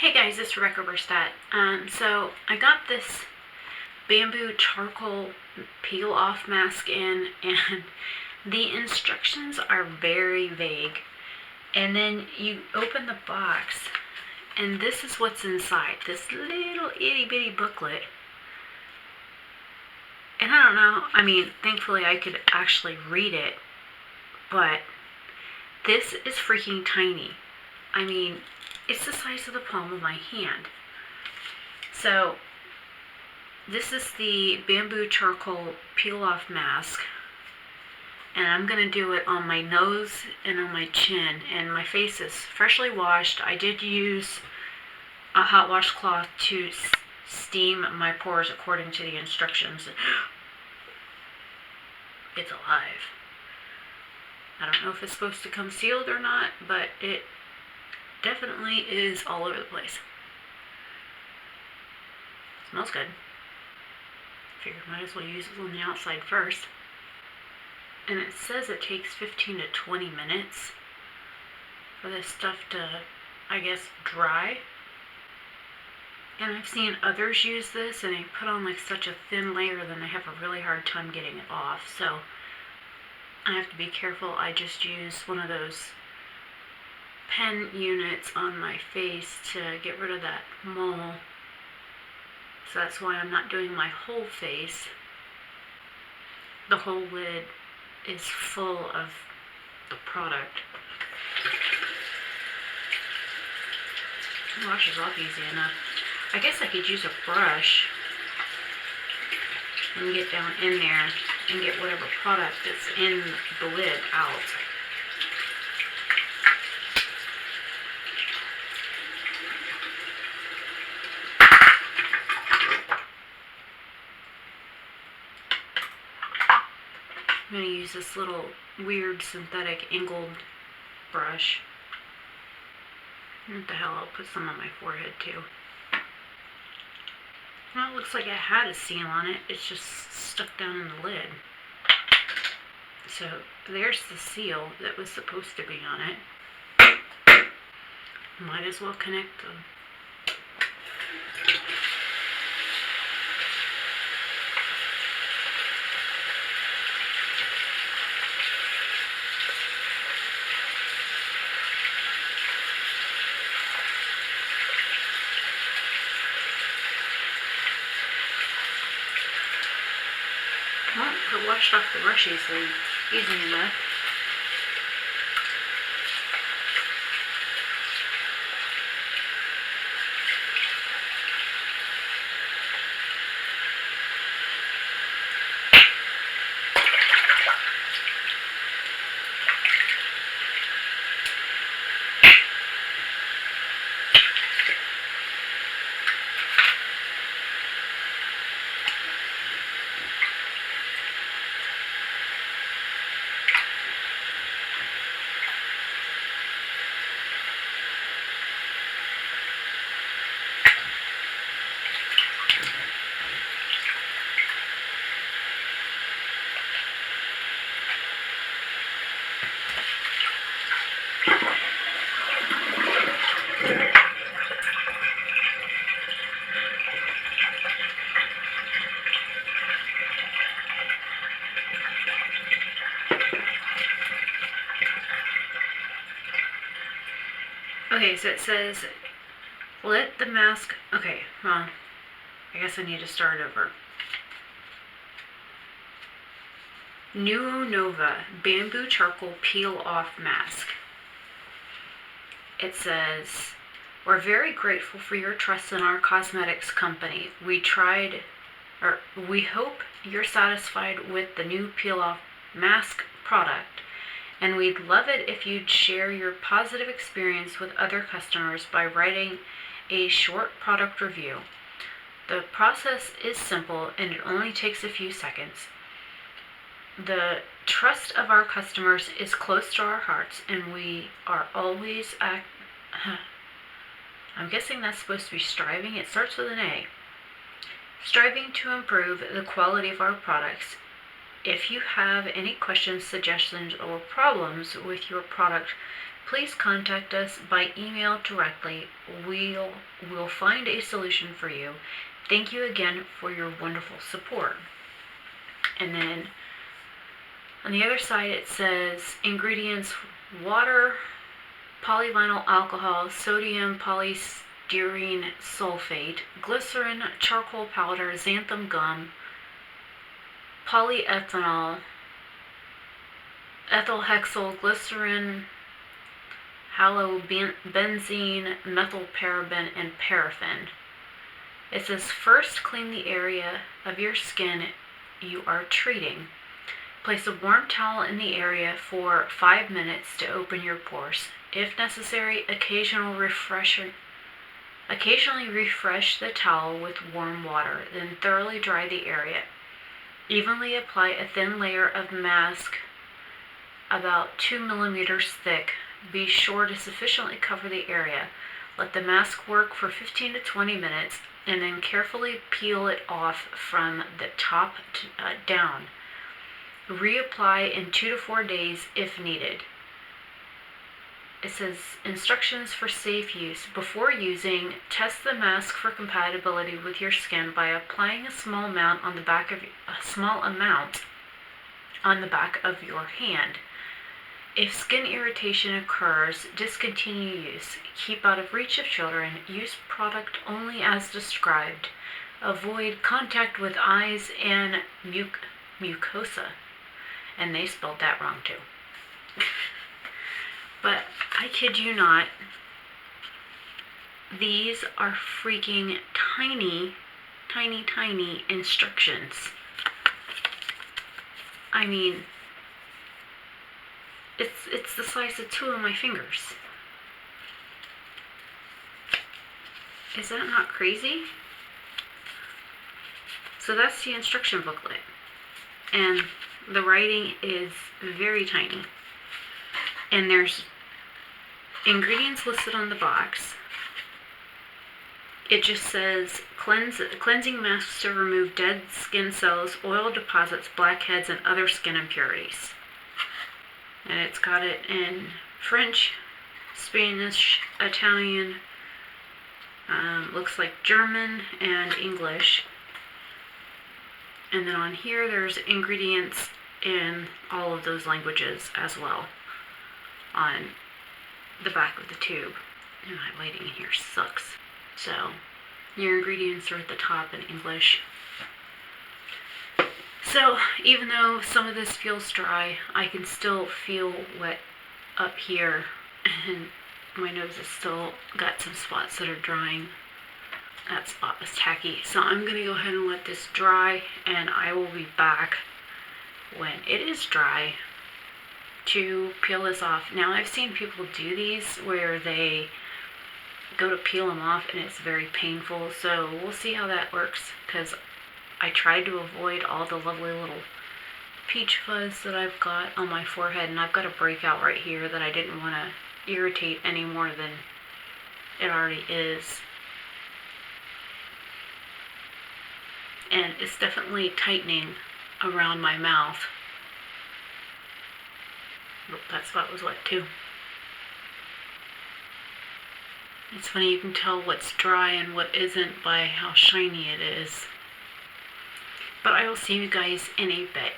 Hey guys, it's Rebecca Oberstadt. So I got this bamboo charcoal peel off mask in, and the instructions are very vague. And then you open the box, and this is what's inside this little itty bitty booklet. And I don't know, thankfully I could actually read it, but this is freaking tiny. It's the size of the palm of my hand. So, this is the bamboo charcoal peel off mask. And I'm going to do it on my nose and on my chin. And my face is freshly washed. I did use a hot washcloth to steam my pores according to the instructions. It's alive. I don't know if it's supposed to come sealed or not, but it definitely is all over the place. Smells good. Figured might as well use it on the outside first. And it says it takes 15 to 20 minutes for this stuff to, I guess, dry. And I've seen others use this and they put on like such a thin layer then they have a really hard time getting it off. So I have to be careful. I just use one of those pen units on my face to get rid of that mole. So that's why I'm not doing my whole face. The whole lid is full of the product. It washes off easy enough. I guess I could use a brush and get down in there and get whatever product that's in the lid out. I'm going to use this little weird synthetic angled brush. What the hell, I'll put some on my forehead too. Well, it looks like it had a seal on it. It's just stuck down in the lid. So there's the seal that was supposed to be on it. Might as well connect them. Well, it washed off the brush easy enough. Okay, so it says, let the mask, okay, well, I guess I need to start over. Nuo Nova Bamboo Charcoal Peel Off Mask. It says, we're very grateful for your trust in our cosmetics company. We hope you're satisfied with the new peel off mask product. And we'd love it if you'd share your positive experience with other customers by writing a short product review. The process is simple and it only takes a few seconds. The trust of our customers is close to our hearts and we are always I'm guessing that's supposed to be striving. It starts with an A. Striving to improve the quality of our products. If you have any questions, suggestions, or problems with your product, please contact us by email directly. We'll find a solution for you. Thank you again for your wonderful support. And then on the other side it says ingredients: water, polyvinyl alcohol, sodium polystyrene sulfate, glycerin, charcoal powder, xanthan gum, polyethanol, ethyl hexyl glycerin, halobenzene, methylparaben, and paraffin. It says first clean the area of your skin you are treating. Place a warm towel in the area for 5 minutes to open your pores. If necessary, occasionally refresh the towel with warm water, then thoroughly dry the area. Evenly apply a thin layer of mask about 2 millimeters thick. Be sure to sufficiently cover the area. Let the mask work for 15 to 20 minutes and then carefully peel it off from the top down. Reapply in 2 to 4 days if needed. It says instructions for safe use. Before using, test the mask for compatibility with your skin by applying a small amount on the back of your hand. If skin irritation occurs, discontinue use. Keep out of reach of children. Use product only as described. Avoid contact with eyes and mucosa. And they spelled that wrong too. But I kid you not, these are freaking tiny, tiny, tiny instructions. I mean, it's the size of 2 of my fingers. Is that not crazy? So that's the instruction booklet. And the writing is very tiny. And there's ingredients listed on the box. It just says cleansing masks to remove dead skin cells, oil deposits, blackheads, and other skin impurities. And it's got it in French, Spanish, Italian, looks like German, and English. And then on here there's ingredients in all of those languages as well on the back of the tube. And my lighting in here sucks. So your ingredients are at the top in English. So even though some of this feels dry, I can still feel wet up here, and my nose has still got some spots that are drying. That spot was tacky. So I'm going to go ahead and let this dry, and I will be back when it is dry to peel this off. Now I've seen people do these where they go to peel them off and it's very painful, so we'll see how that works, because I tried to avoid all the lovely little peach fuzz that I've got on my forehead, and I've got a breakout right here that I didn't want to irritate any more than it already is. And it's definitely tightening around my mouth. Oh, that spot was wet too. It's funny, you can tell what's dry and what isn't by how shiny it is. But I will see you guys in a bit.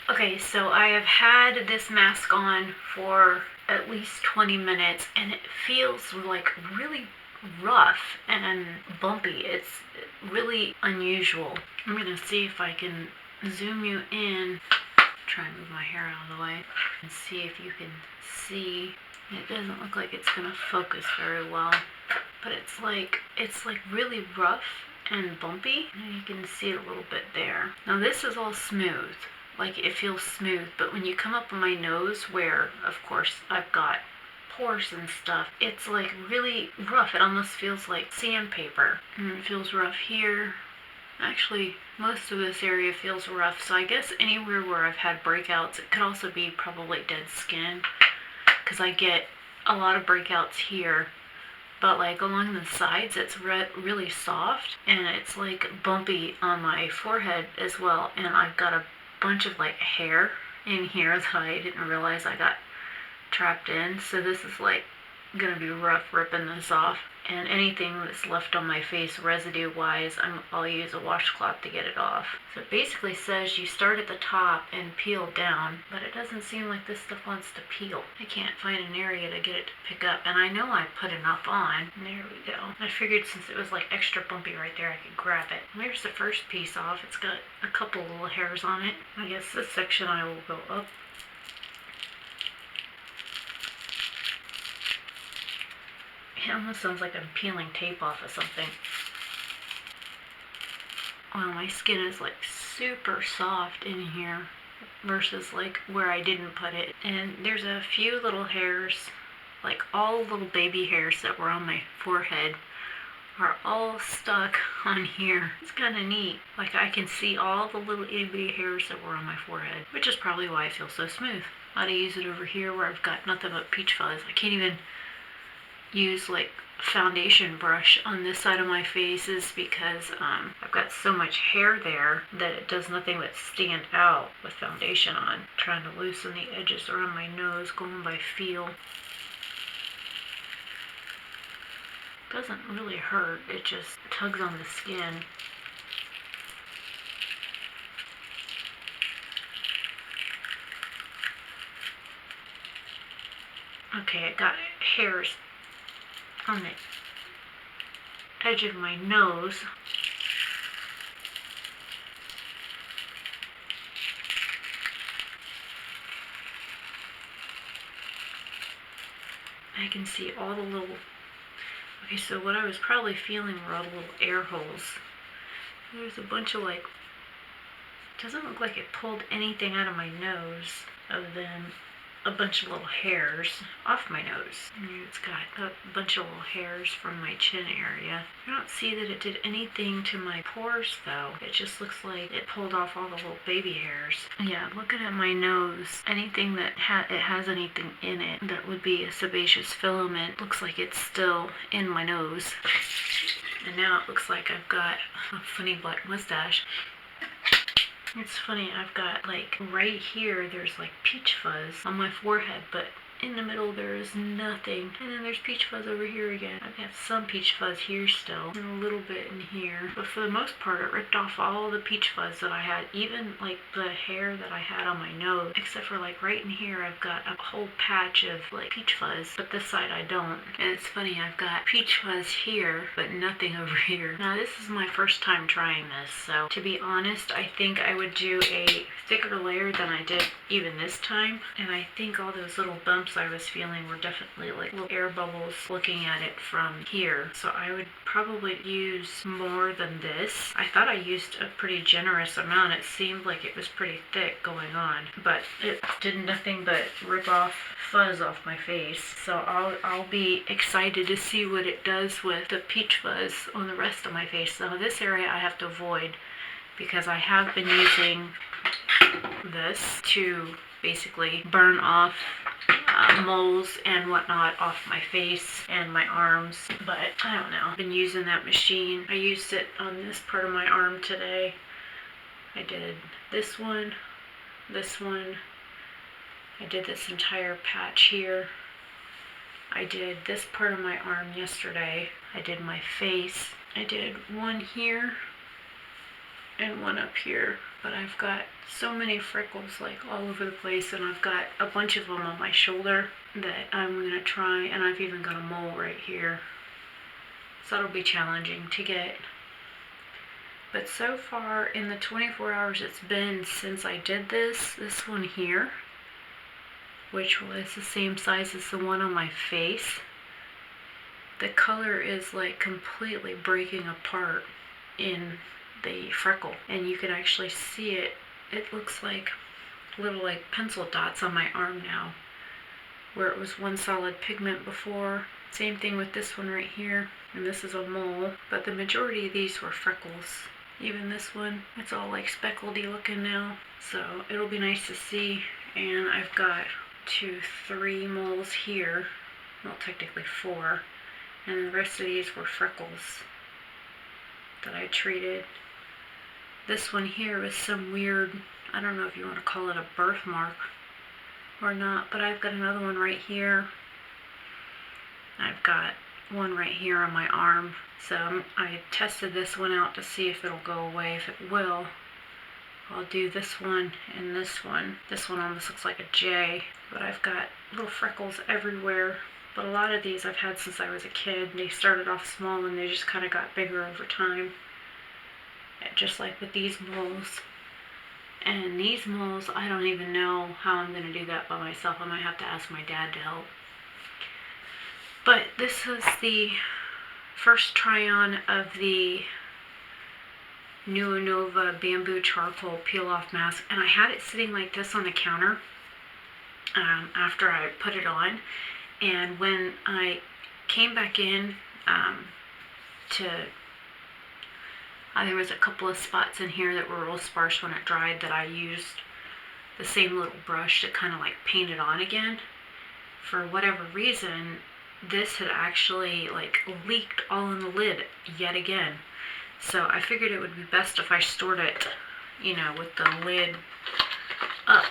Okay, so I have had this mask on for at least 20 minutes and it feels like really rough and bumpy. It's really unusual. I'm gonna see if I can zoom you in. Try and move my hair out of the way and see if you can see. It doesn't look like it's gonna focus very well, but it's like really rough and bumpy, and you can see it a little bit there. Now this is all smooth, like it feels smooth, but when you come up on my nose, where of course I've got pores and stuff, it's like really rough. It almost feels like sandpaper, and it feels rough here. Actually, most of this area feels rough, so I guess anywhere where I've had breakouts, it could also be probably dead skin, because I get a lot of breakouts here, but like along the sides it's really soft, and it's like bumpy on my forehead as well, and I've got a bunch of like hair in here that I didn't realize I got trapped in. So this is like gonna be rough ripping this off. And anything that's left on my face residue wise, I'll use a washcloth to get it off. So it basically says you start at the top and peel down, but it doesn't seem like this stuff wants to peel. I can't find an area to get it to pick up, and I know I put enough on. There we go. I figured since it was like extra bumpy right there, I could grab it. There's the first piece off. It's got a couple little hairs on it. I guess this section I will go up. It almost sounds like I'm peeling tape off of something. Wow, my skin is like super soft in here versus like where I didn't put it. And there's a few little hairs, like all little baby hairs that were on my forehead are all stuck on here. It's kind of neat. Like I can see all the little itty bitty hairs that were on my forehead, which is probably why I feel so smooth. I ought to use it over here where I've got nothing but peach fuzz. I can't even use like foundation brush on this side of my face is because I've got so much hair there that it does nothing but stand out with foundation on. I'm trying to loosen the edges around my nose, going by feel. Doesn't really hurt, it just tugs on the skin. Okay, I got hairs on the edge of my nose. I can see all the little... Okay, so what I was probably feeling were all the little air holes. There's a bunch of like... It doesn't look like it pulled anything out of my nose other than a bunch of little hairs off my nose. And it's got a bunch of little hairs from my chin area. I don't see that it did anything to my pores though. It just looks like it pulled off all the little baby hairs. Yeah, looking at my nose, anything that has anything in it that would be a sebaceous filament looks like it's still in my nose. And now it looks like I've got a funny black mustache. It's funny, I've got like right here there's like peach fuzz on my forehead, but in the middle there is nothing. And then there's peach fuzz over here again. I've got some peach fuzz here still, and a little bit in here. But for the most part, it ripped off all the peach fuzz that I had, even like the hair that I had on my nose. Except for like right in here, I've got a whole patch of like peach fuzz, but this side I don't. And it's funny, I've got peach fuzz here, but nothing over here. Now this is my first time trying this, so to be honest, I think I would do a thicker layer than I did even this time. And I think all those little bumps I was feeling were definitely like little air bubbles looking at it from here. So I would probably use more than this. I thought I used a pretty generous amount. It seemed like it was pretty thick going on, but it did nothing but rip off fuzz off my face. So I'll be excited to see what it does with the peach fuzz on the rest of my face. So this area I have to avoid because I have been using this to basically burn off moles and whatnot off my face and my arms, but I don't know. I've been using that machine. I used it on this part of my arm today. I did this one, I did this entire patch here. I did this part of my arm yesterday. I did my face. I did one here and one up here, but I've got so many freckles like all over the place, and I've got a bunch of them on my shoulder that I'm gonna try, and I've even got a mole right here, so that'll be challenging to get. But so far in the 24 hours it's been since I did this one here, which was the same size as the one on my face, the color is like completely breaking apart in the freckle, and you can actually see it. It looks like little like pencil dots on my arm now, where it was one solid pigment before. Same thing with this one right here, and this is a mole, but the majority of these were freckles. Even this one, it's all like speckledy looking now, so it'll be nice to see. And I've got 2, 3 moles here, well technically 4, and the rest of these were freckles that I treated. This one here was some weird I don't know if you want to call it a birthmark or not, but I've got another one right here. I've got one right here on my arm. So I tested this one out to see if it'll go away. If it will, I'll do this one and this one. This one almost looks like a J, but I've got little freckles everywhere. But a lot of these I've had since I was a kid. They started off small and they just kind of got bigger over time. Just like with these moles. And these moles, I don't even know how I'm going to do that by myself. I might have to ask my dad to help. But this is the first try-on of the Nova Bamboo Charcoal Peel-Off Mask. And I had it sitting like this on the counter after I put it on. And when I came back in there was a couple of spots in here that were real sparse when it dried that I used the same little brush to kind of like paint it on again. For whatever reason, this had actually like leaked all in the lid yet again. So I figured it would be best if I stored it, you know, with the lid up.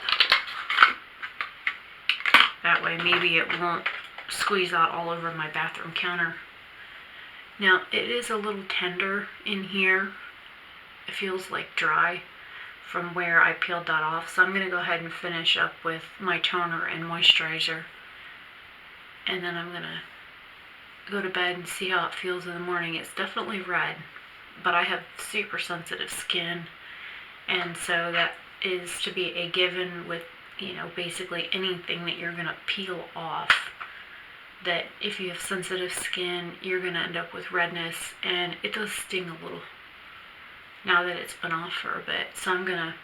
That way maybe it won't squeeze out all over my bathroom counter. Now, it is a little tender in here. It feels like dry from where I peeled that off. So I'm going to go ahead and finish up with my toner and moisturizer. And then I'm going to go to bed and see how it feels in the morning. It's definitely red, but I have super sensitive skin. And so that is to be a given with, you know, basically anything that you're going to peel off. That if you have sensitive skin, you're going to end up with redness, and it does sting a little now that it's been off for a bit. So I'm going to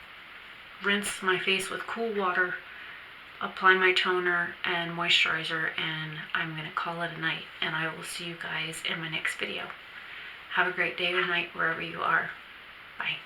rinse my face with cool water, apply my toner and moisturizer, and I'm going to call it a night. And I will see you guys in my next video. Have a great day or night wherever you are. Bye.